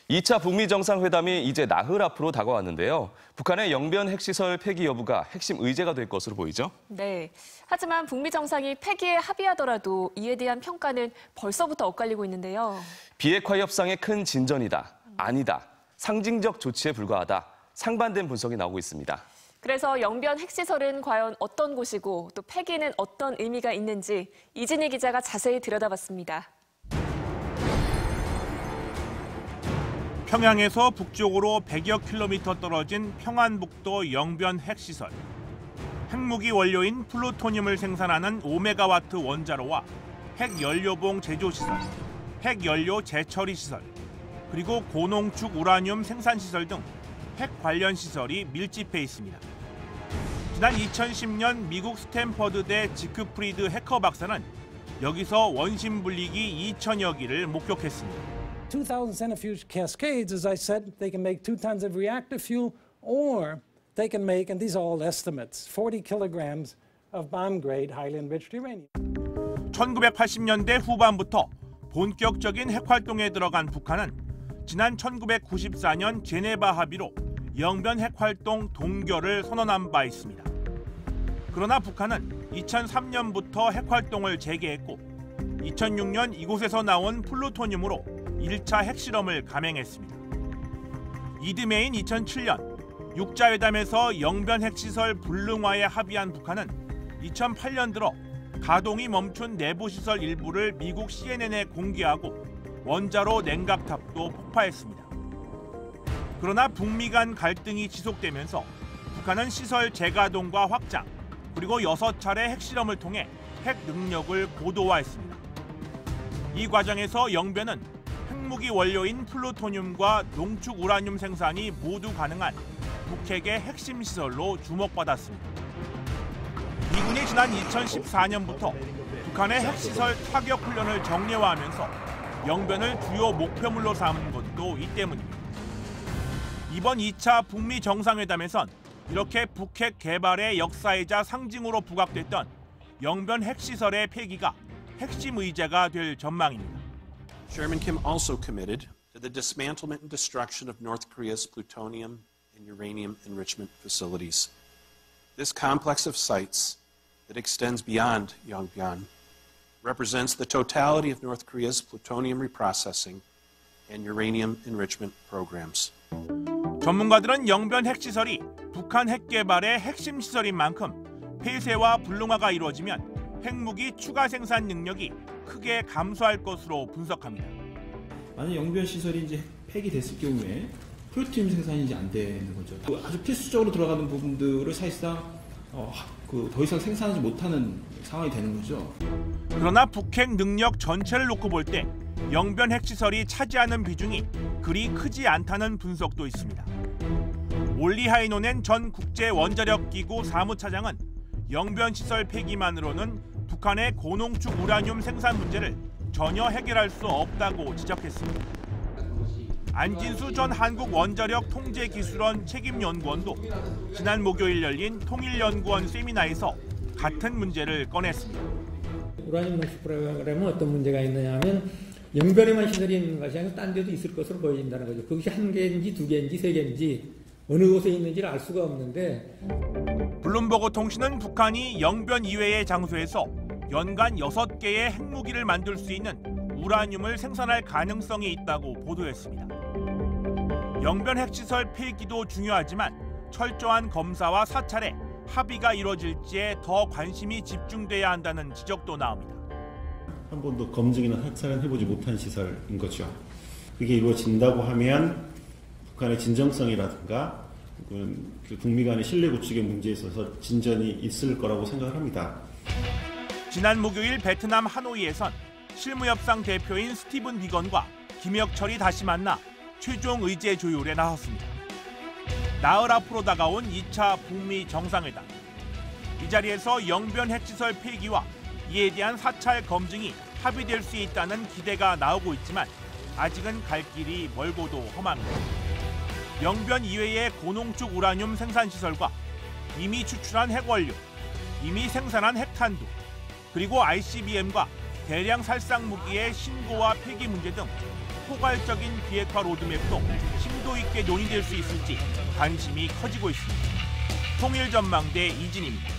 2차 북미 정상회담이 이제 나흘 앞으로 다가왔는데요. 북한의 영변 핵시설 폐기 여부가 핵심 의제가 될 것으로 보이죠? 네. 하지만 북미 정상이 폐기에 합의하더라도 이에 대한 평가는 벌써부터 엇갈리고 있는데요. 비핵화 협상의 큰 진전이다, 아니다, 상징적 조치에 불과하다, 상반된 분석이 나오고 있습니다. 그래서 영변 핵시설은 과연 어떤 곳이고 또 폐기는 어떤 의미가 있는지 이진희 기자가 자세히 들여다봤습니다. 평양에서 북쪽으로 100여 킬로미터 떨어진 평안북도 영변 핵시설. 핵무기 원료인 플루토늄을 생산하는 5메가와트 원자로와 핵연료봉 제조시설, 핵연료 재처리 시설, 그리고 고농축 우라늄 생산시설 등 핵 관련 시설이 밀집해 있습니다. 지난 2010년 미국 스탠퍼드대 지크프리드 해커 박사는 여기서 원심 분리기 2천여 기를 목격했습니다. 2,000 centrifuge cascades, as I said, they can make 2 tons of reactor fuel, or they can make, and these are all estimates, 40 kilograms of bomb-grade highly enriched uranium. 1980년대 후반부터 본격적인 핵활동에 들어간 북한은 지난 1994년 제네바 합의로 영변 핵활동 동결을 선언한 바 있습니다. 그러나 북한은 2003년부터 핵활동을 재개했고 2006년 이곳에서 나온 플루토늄으로 1차 핵실험을 감행했습니다. 이듬해인 2007년 육자회담에서 영변 핵시설 불능화에 합의한 북한은 2008년 들어 가동이 멈춘 내부시설 일부를 미국 CNN에 공개하고 원자로 냉각탑도 폭파했습니다. 그러나 북미 간 갈등이 지속되면서 북한은 시설 재가동과 확장, 그리고 6차례 핵실험을 통해 핵 능력을 고도화했습니다. 이 과정에서 영변은 핵무기 원료인 플루토늄과 농축 우라늄 생산이 모두 가능한 북핵의 핵심 시설로 주목받았습니다. 미군이 지난 2014년부터 북한의 핵시설 타격 훈련을 정례화하면서 영변을 주요 목표물로 삼은 것도 이 때문입니다. 이번 2차 북미 정상회담에선 이렇게 북핵 개발의 역사이자 상징으로 부각됐던 영변 핵시설의 폐기가 핵심 의제가 될 전망입니다. Chairman Kim also committed to the dismantlement and destruction of North Korea's plutonium and uranium enrichment facilities. This complex of sites that extends beyond Yongbyon represents the totality of North Korea's plutonium reprocessing and uranium enrichment programs. 전문가들은 영변 핵시설이 북한 핵 개발의 핵심 시설인 만큼 폐쇄와 불능화가 이루어지면 핵무기 추가 생산 능력이 크게 감소할 것으로 분석합니다. 만약 영변 시설이 이제 폐기됐을 경우에 플루토늄 생산이 이제 안 되는 거죠. 아주 필수적으로 들어가는 부분들을 사실상 더 이상 생산하지 못하는 상황이 되는 거죠. 그러나 북핵 능력 전체를 놓고 볼 때 영변 핵시설이 차지하는 비중이 그리 크지 않다는 분석도 있습니다. 올리 하이노넨 전 국제원자력기구 사무차장은 영변 시설 폐기만으로는 북한의 고농축 우라늄 생산 문제를 전혀 해결할 수 없다고 지적했습니다. 안진수 전 한국원자력통제기술원 책임연구원도 지난 목요일 열린 통일연구원 세미나에서 같은 문제를 꺼냈습니다. 우라늄 농축 프로그램은 어떤 문제가 있느냐 하면 영변에만 시설이 있는 것이 아니라 딴 데도 있을 것으로 보여진다는 거죠. 그것이 1개인지 2개인지 3개인지 어느 곳에 있는지를 알 수가 없는데 블룸버그 통신은 북한이 영변 이외의 장소에서 연간 6개의 핵무기를 만들 수 있는 우라늄을 생산할 가능성이 있다고 보도했습니다. 영변 핵시설 폐기도 중요하지만 철저한 검사와 사찰에 합의가 이루어질지에 더 관심이 집중돼야 한다는 지적도 나옵니다. 한 번도 검증이나 확산을 해보지 못한 시설인 거죠. 그게 이루어진다고 하면 북한의 진정성이라든가 북미 간의 신뢰 구축의 문제에 있어서 진전이 있을 거라고 생각을 합니다. 지난 목요일 베트남 하노이에선 실무협상 대표인 스티븐 비건과 김혁철이 다시 만나 최종 의제 조율에 나섰습니다. 나흘 앞으로 다가온 2차 북미 정상회담. 이 자리에서 영변 핵시설 폐기와 이에 대한 사찰 검증이 합의될 수 있다는 기대가 나오고 있지만 아직은 갈 길이 멀고도 험합니다. 영변 이외의 고농축 우라늄 생산시설과 이미 추출한 핵원료, 이미 생산한 핵탄두, 그리고 ICBM과 대량 살상 무기의 신고와 폐기 문제 등 포괄적인 비핵화 로드맵도 심도 있게 논의될 수 있을지 관심이 커지고 있습니다. 통일전망대 이진입니다.